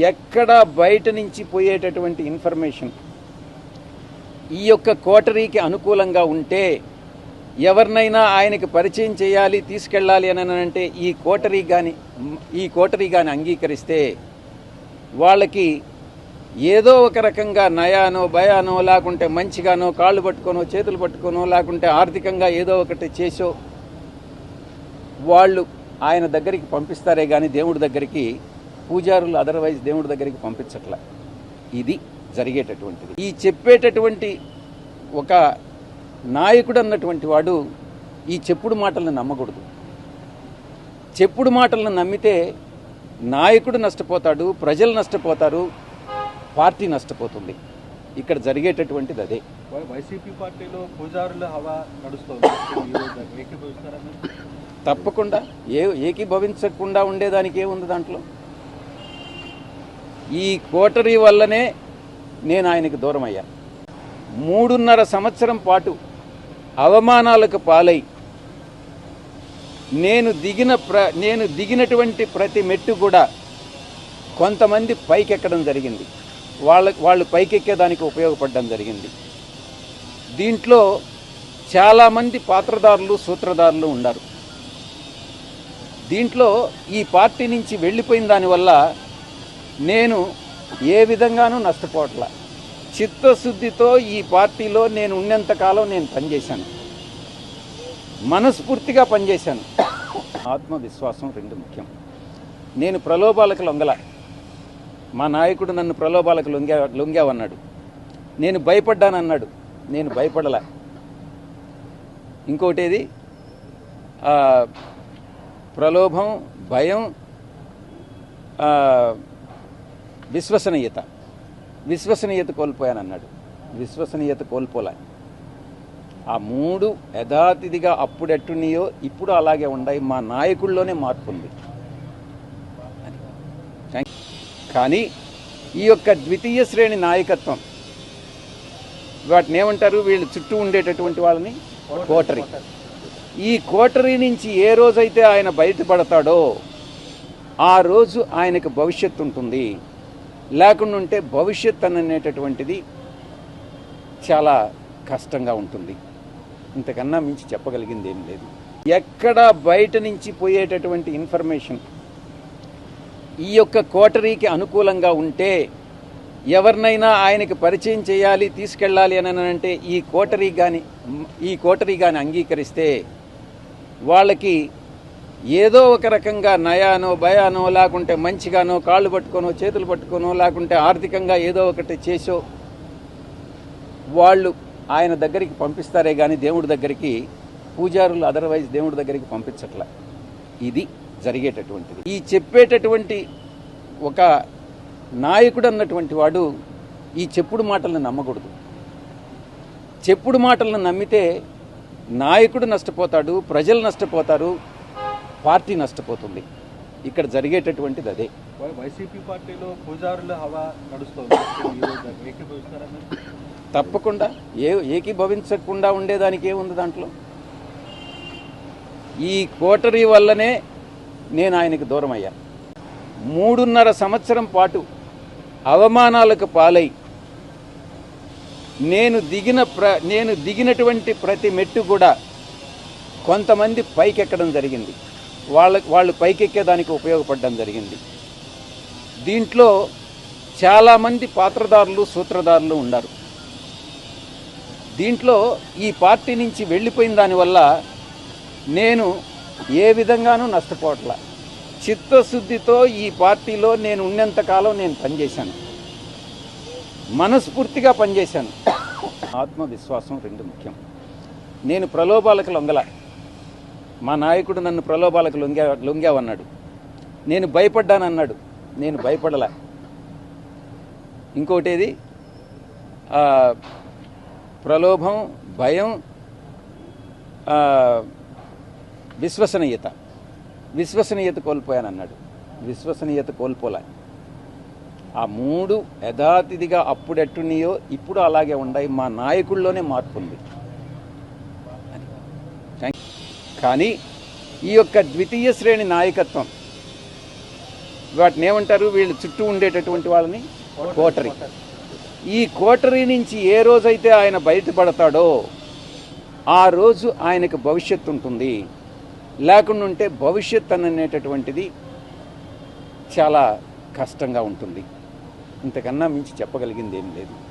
ఎక్కడ బయట నుంచి పోయేటటువంటి ఇన్ఫర్మేషన్ ఈ యొక్క కోటరీకి అనుకూలంగా ఉంటే ఎవరినైనా ఆయనకి పరిచయం చేయాలి, తీసుకెళ్ళాలి అని అంటే ఈ కోటరీ కానీ అంగీకరిస్తే వాళ్ళకి ఏదో ఒక రకంగా నయానో భయానో లేకుంటే మంచిగానో కాళ్ళు పట్టుకోనో చేతులు పట్టుకోనో లేకుంటే ఆర్థికంగా ఏదో ఒకటి చేసో వాళ్ళు ఆయన దగ్గరికి పంపిస్తారే కానీ దేవుడి దగ్గరికి పూజారులు అదర్వైజ్ దేవుడి దగ్గరికి పంపించట్లా. ఇది జరిగేటటువంటిది. ఈ చెప్పేటటువంటి ఒక నాయకుడు అన్నటువంటి వాడు ఈ చెప్పుడు మాటలను నమ్మకూడదు. చెప్పుడు మాటలను నమ్మితే నాయకుడు నష్టపోతాడు, ప్రజలు నష్టపోతారు, పార్టీ నష్టపోతుంది. ఇక్కడ జరిగేటటువంటిది అదే. వైసీపీ పార్టీలో పూజారుల హవా నడుస్తుంది. తప్పకుండా ఏకీభవించకుండా ఉండేదానికి ఏముంది దాంట్లో? ఈ కోటరీ వల్లనే నేను ఆయనకు దూరం అయ్యా. 3.5 సంవత్సరం పాటు అవమానాలకు పాలై నేను దిగినటువంటి ప్రతి మెట్టు కూడా కొంతమంది పైకెక్కడం జరిగింది, వాళ్ళు పైకెక్కేదానికి ఉపయోగపడడం జరిగింది. దీంట్లో చాలామంది పాత్రదారులు, సూత్రధారులు ఉన్నారు. దీంట్లో ఈ పార్టీ నుంచి వెళ్ళిపోయిన దానివల్ల నేను ఏ విధంగానూ నష్టపోవట్లా. చిత్తశుద్ధితో ఈ పార్టీలో నేను ఉన్నంతకాలం నేను పనిచేశాను, మనస్ఫూర్తిగా పనిచేశాను. ఆత్మవిశ్వాసం రెండు ముఖ్యం. నేను ప్రలోభాలకు లొంగల. మా నాయకుడు నన్ను ప్రలోభాలకు లొంగావన్నాడు, నేను భయపడ్డానన్నాడు, నేను భయపడలా. ఇంకోటేది ప్రలోభం, భయం, విశ్వసనీయత కోల్పోయానన్నాడు. విశ్వసనీయత కోల్పోలే. ఆ 3 యథాతిథిగా అప్పుడెట్టున్నాయో ఇప్పుడు అలాగే ఉన్నాయి. మా నాయకుల్లోనే మార్పు ఉంది. కానీ ఈ యొక్క ద్వితీయ శ్రేణి నాయకత్వం, వాటిని ఏమంటారు, వీళ్ళు చుట్టూ ఉండేటటువంటి వాళ్ళని కోటరీ. ఈ కోటరీ నుంచి ఏ రోజైతే ఆయన బయటపడతాడో ఆ రోజు ఆయనకు భవిష్యత్తు ఉంటుంది. లేకుండా ఉంటే భవిష్యత్ అనేటటువంటిది చాలా కష్టంగా ఉంటుంది. ఇంతకన్నా మించి చెప్పగలిగింది ఏం లేదు. ఎక్కడ బయట నుంచి పోయేటటువంటి ఇన్ఫర్మేషన్ ఈ యొక్క కోటరీకి అనుకూలంగా ఉంటే ఎవరినైనా ఆయనకి పరిచయం చేయాలి, తీసుకెళ్ళాలి అని అంటే ఈ కోటరీ కానీ అంగీకరిస్తే వాళ్ళకి ఏదో ఒక రకంగా నయానో భయానో లేకుంటే మంచిగానో కాళ్ళు పట్టుకోనో చేతులు పట్టుకోనో లేకుంటే ఆర్థికంగా ఏదో ఒకటి చేసో వాళ్ళు ఆయన దగ్గరికి పంపిస్తారే కానీ దేవుడి దగ్గరికి పూజారులు అదర్వైజ్ దేవుడి దగ్గరికి పంపించట్లా. ఇది జరిగేటటువంటిది. ఈ చెప్పేటటువంటి ఒక నాయకుడు అన్నటువంటి వాడు ఈ చెప్పుడు మాటలను నమ్మకూడదు. చెప్పుడు మాటలను నమ్మితే నాయకుడు నష్టపోతాడు, ప్రజలు నష్టపోతారు, పార్టీ నష్టపోతుంది. ఇక్కడ జరిగేటటువంటిది అదే. వైసీపీ పార్టీలో పూజారుల హవా నడుస్తుంది. తప్పకుండా ఏకీభవించకుండా ఉండేదానికి ఏముంది దాంట్లో? ఈ కోటరీ వల్లనే నేను ఆయనకు దూరం అయ్యా. 3.5 సంవత్సరం పాటు అవమానాలకు పాలై నేను దిగినటువంటి ప్రతి మెట్టు కూడా కొంతమంది పైకెక్కడం జరిగింది, వాళ్ళు పైకెక్కేదానికి ఉపయోగపడడం జరిగింది. దీంట్లో చాలామంది పాత్రదారులు, సూత్రధారులు ఉన్నారు. దీంట్లో ఈ పార్టీ నుంచి వెళ్ళిపోయిన దానివల్ల నేను ఏ విధంగానూ నష్టపోవట్లా. చిత్తశుద్ధితో ఈ పార్టీలో నేను ఉన్నంతకాలం నేను పనిచేశాను, మనస్ఫూర్తిగా పనిచేశాను. ఆత్మవిశ్వాసం రెండు ముఖ్యం. నేను ప్రలోభాలకు లొంగల. మా నాయకుడు నన్ను ప్రలోభాలకు లొంగావన్నాడు, నేను భయపడ్డానన్నాడు, నేను భయపడలా. ఇంకోటేది ప్రలోభం, భయం, విశ్వసనీయత కోల్పోయానన్నాడు. విశ్వసనీయత కోల్పోలే. ఆ 3 యథాతిథిగా అప్పుడెట్టున్నాయో ఇప్పుడు అలాగే ఉన్నాయి. మా నాయకుల్లోనే మార్పు ఉంది. కానీ ఈ యొక్క ద్వితీయ శ్రేణి నాయకత్వం, వాటిని ఏమంటారు వీళ్ళు చుట్టూ ఉండేటటువంటి వాళ్ళని? కోటరీ. ఈ కోటరీ నుంచి ఏ రోజైతే ఆయన బయటపడతాడో ఆ రోజు ఆయనకు భవిష్యత్తు ఉంటుంది. లేకుండా ఉంటే భవిష్యత్ అనేటటువంటిది చాలా కష్టంగా ఉంటుంది. ఇంతకన్నా మించి చెప్పగలిగింది ఏం లేదు.